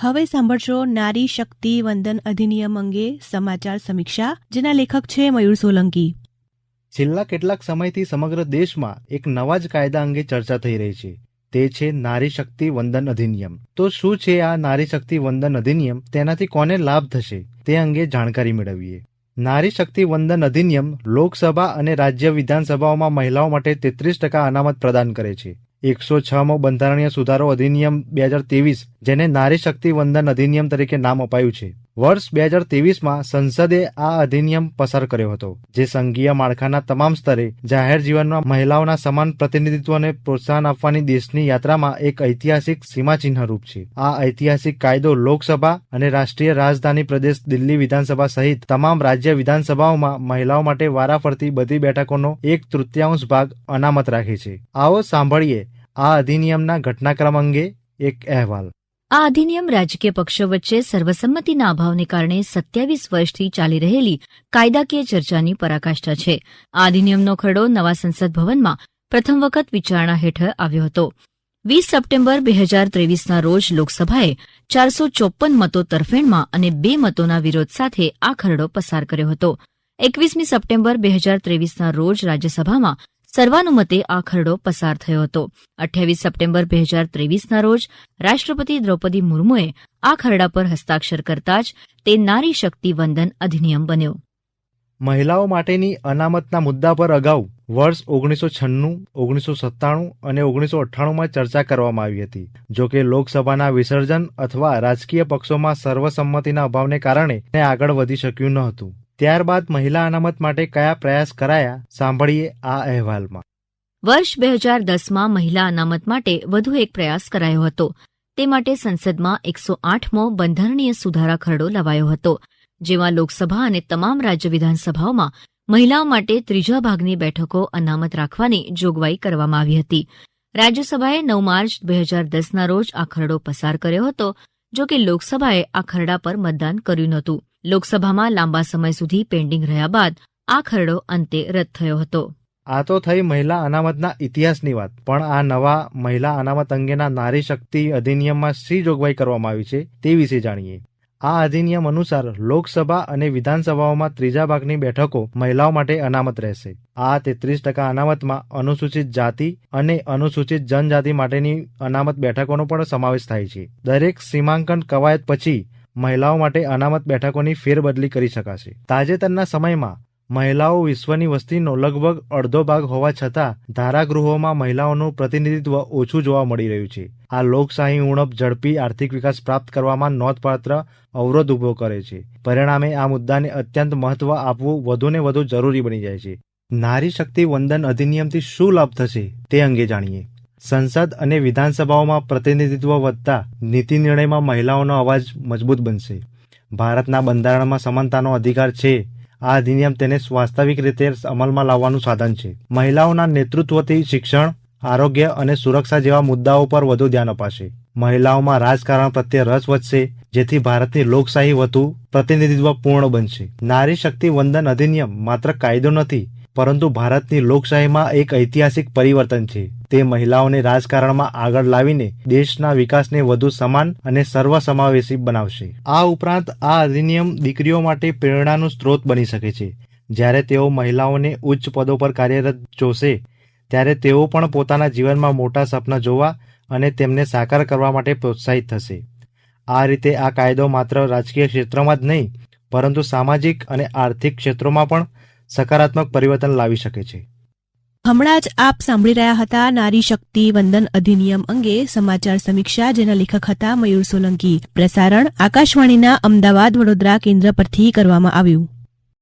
હવે સાંભળશો નારી શક્તિ વંદન અધિનિયમ અંગે સમાચાર સમીક્ષા, જેના લેખક છે મયુર સોલંકી. છેલ્લા કેટલાક સમયથી સમગ્ર દેશમાં એક નવા જ કાયદા અંગે ચર્ચા થઈ રહી છે. તે છે નારી શક્તિ વંદન અધિનિયમ. તો શું છે આ નારી શક્તિ વંદન અધિનિયમ? તેનાથી કોને લાભ થશે તે અંગે જાણકારી મેળવીએ. નારી શક્તિ વંદન અધિનિયમ લોકસભા અને રાજ્ય વિધાનસભાઓમાં મહિલાઓ માટે 33% અનામત પ્રદાન કરે છે. 106મો બંધારણીય સુધારો અધિનિયમ 2023, જેને નારી શક્તિ વંદન અધિનિયમ તરીકે નામ અપાયું છે, વર્ષ 2023માં સંસદે આ અધિનિયમ પસાર કર્યો હતો, જે સંઘીય માળખાના તમામ સ્તરે જાહેર જીવનમાં મહિલાઓના સમાન પ્રતિનિધિત્વને પ્રોત્સાહન આપવાની દેશની યાત્રામાં એક ઐતિહાસિક સીમાચિહ્નરૂપ છે. આ ઐતિહાસિક કાયદો લોકસભા અને રાષ્ટ્રીય રાજધાની પ્રદેશ દિલ્હી વિધાનસભા સહિત તમામ રાજ્ય વિધાનસભાઓમાં મહિલાઓ માટે વારાફરતી બધી બેઠકોનો 1/3 ભાગ અનામત રાખે છે. આવો સાંભળીએ આ અધિનિયમના ઘટનાક્રમ અંગે એક અહેવાલ. આ અધિનિયમ રાજકીય પક્ષો વચ્ચે સર્વસંમતિના અભાવને કારણે 27 વર્ષથી ચાલી રહેલી કાયદાકીય ચર્ચાની પરાકાષ્ઠા છે. આ અધિનિયમનો ખરડો નવા સંસદ ભવનમાં પ્રથમ વખત વિચારણા હેઠળ આવ્યો હતો. 20 સપ્ટેમ્બર 2023ના રોજ લોકસભાએ 454 મતો તરફેણમાં અને 2 મતોના વિરોધ સાથે આ ખરડો પસાર કર્યો હતો. 21મી સપ્ટેમ્બર 2023ના રોજ રાજ્યસભામાં સર્વાનુમતે આ ખરડો પસાર થયો હતો. 28 સપ્ટેમ્બર 2023ના રોજ રાષ્ટ્રપતિ દ્રૌપદી મુર્મુએ આ ખરડા પર હસ્તાક્ષર કરતા જ તે નારી શક્તિ વંદન અધિનિયમ બન્યો. મહિલાઓ માટેની અનામતના મુદ્દા પર અગાઉ વર્ષ 1996, 1997 અને 1998માં ચર્ચા કરવામાં આવી હતી. જો કે લોકસભાના વિસર્જન અથવા રાજકીય પક્ષોમાં સર્વસંમતિના અભાવને કારણે તે આગળ વધી શક્યું ન હતું. ત્યારબાદ મહિલા અનામત માટે કયા પ્રયાસ કરાયા, સાંભળીએ આ અહેવાલમાં. વર્ષ 2010માં મહિલા અનામત માટે વધુ એક પ્રયાસ કરાયો હતો. તે માટે સંસદમાં 108મો બંધારણીય સુધારા ખરડો લવાયો હતો, જેમાં લોકસભા અને તમામ રાજ્ય વિધાનસભાઓમાં મહિલાઓ માટે 3જા ભાગની બેઠકો અનામત રાખવાની જોગવાઈ કરવામાં આવી હતી. રાજ્યસભાએ 9 માર્ચ 2010ના રોજ આ ખરડો પસાર કર્યો હતો. જો કે લોકસભાએ આ ખરડા પર મતદાન કર્યું નહોતું. લોકસભામાં લાંબા સમય સુધી પેન્ડિંગ રહ્યા બાદ આ ખરડો અંતે રદ થયો હતો. આ તો થઈ મહિલા અનામતના ઇતિહાસની વાત, પણ આ નવા મહિલા અનામત અંગેના નારી શક્તિ અધિનિયમમાં શી જોગવાઈ કરવામાં આવી છે તે વિશે જાણીએ. આ અધિનિયમ અનુસાર લોકસભા અને વિધાનસભાઓમાં 3જા ભાગની બેઠકો મહિલાઓ માટે અનામત રહેશે. આ 33% અનામતમાં અનુસૂચિત જાતિ અને અનુસૂચિત જનજાતિ માટેની અનામત બેઠકોનો પણ સમાવેશ થાય છે. દરેક સીમાંકન કવાયત પછી મહિલાઓ માટે અનામત બેઠકોની ફેરબદલી કરી શકાશે. તાજેતરના સમયમાં મહિલાઓ વિશ્વની વસ્તીનો લગભગ અડધો ભાગ હોવા છતાં ધારાગૃહોમાં મહિલાઓનું પ્રતિનિધિત્વ ઓછું જોવા મળી રહ્યું છે. આ લોકશાહી ઉણપ ઝડપી આર્થિક વિકાસ પ્રાપ્ત કરવામાં નોંધપાત્ર અવરોધ ઉભો કરે છે. પરિણામે આ મુદ્દાને અત્યંત મહત્વ આપવું વધુને વધુ જરૂરી બની જાય છે. નારી શક્તિ વંદન અધિનિયમથી શું લાભ થશે તે અંગે જાણીએ. સંસદ અને વિધાનસભાઓમાં પ્રતિનિધિત્વ વધતા નીતિ નિર્ણયમાં મહિલાઓનો અવાજ મજબૂત બનશે. ભારતના બંધારણમાં સમાનતાનો અધિકાર છે. આ અધિનિયમ તેને વાસ્તવિક રીતે અમલમાં લાવવાનું સાધન છે. મહિલાઓના નેતૃત્વથી શિક્ષણ, આરોગ્ય અને સુરક્ષા જેવા મુદ્દાઓ પર વધુ ધ્યાન અપાશે. મહિલાઓમાં રાજકારણ પ્રત્યે રસ વધશે, જેથી ભારતની લોકશાહી વધુ પ્રતિનિધિત્વપૂર્ણ બનશે. નારી શક્તિ વંદન અધિનિયમ માત્ર કાયદો નથી, પરંતુ ભારતની લોકશાહીમાં એક ઐતિહાસિક પરિવર્તન છે. તે મહિલાઓને રાજકારણમાં આગળ લાવીને દેશના વિકાસને વધુ સમાન અને સર્વસમાવેશી બનાવશે. આ ઉપરાંત આ અધિનિયમ દીકરીઓ માટે પ્રેરણાનું સ્ત્રોત બની શકે છે. જ્યારે તેઓ મહિલાઓને ઉચ્ચ પદો પર કાર્યરત જોશે, ત્યારે તેઓ પણ પોતાના જીવનમાં મોટા સપના જોવા અને તેમને સાકાર કરવા માટે પ્રોત્સાહિત થશે. આ રીતે આ કાયદો માત્ર રાજકીય ક્ષેત્રમાં જ નહીં, પરંતુ સામાજિક અને આર્થિક ક્ષેત્રોમાં પણ સકારાત્મક પરિવર્તન લાવી શકે છે. હમણાં જ આપ સાંભળી રહ્યા હતા નારી શક્તિ વંદન અધિનિયમ અંગે સમાચાર સમીક્ષા, જેના લેખક હતા મયુર સોલંકી. પ્રસારણ આકાશવાણીના અમદાવાદ વડોદરા કેન્દ્ર પરથી કરવામાં આવ્યું.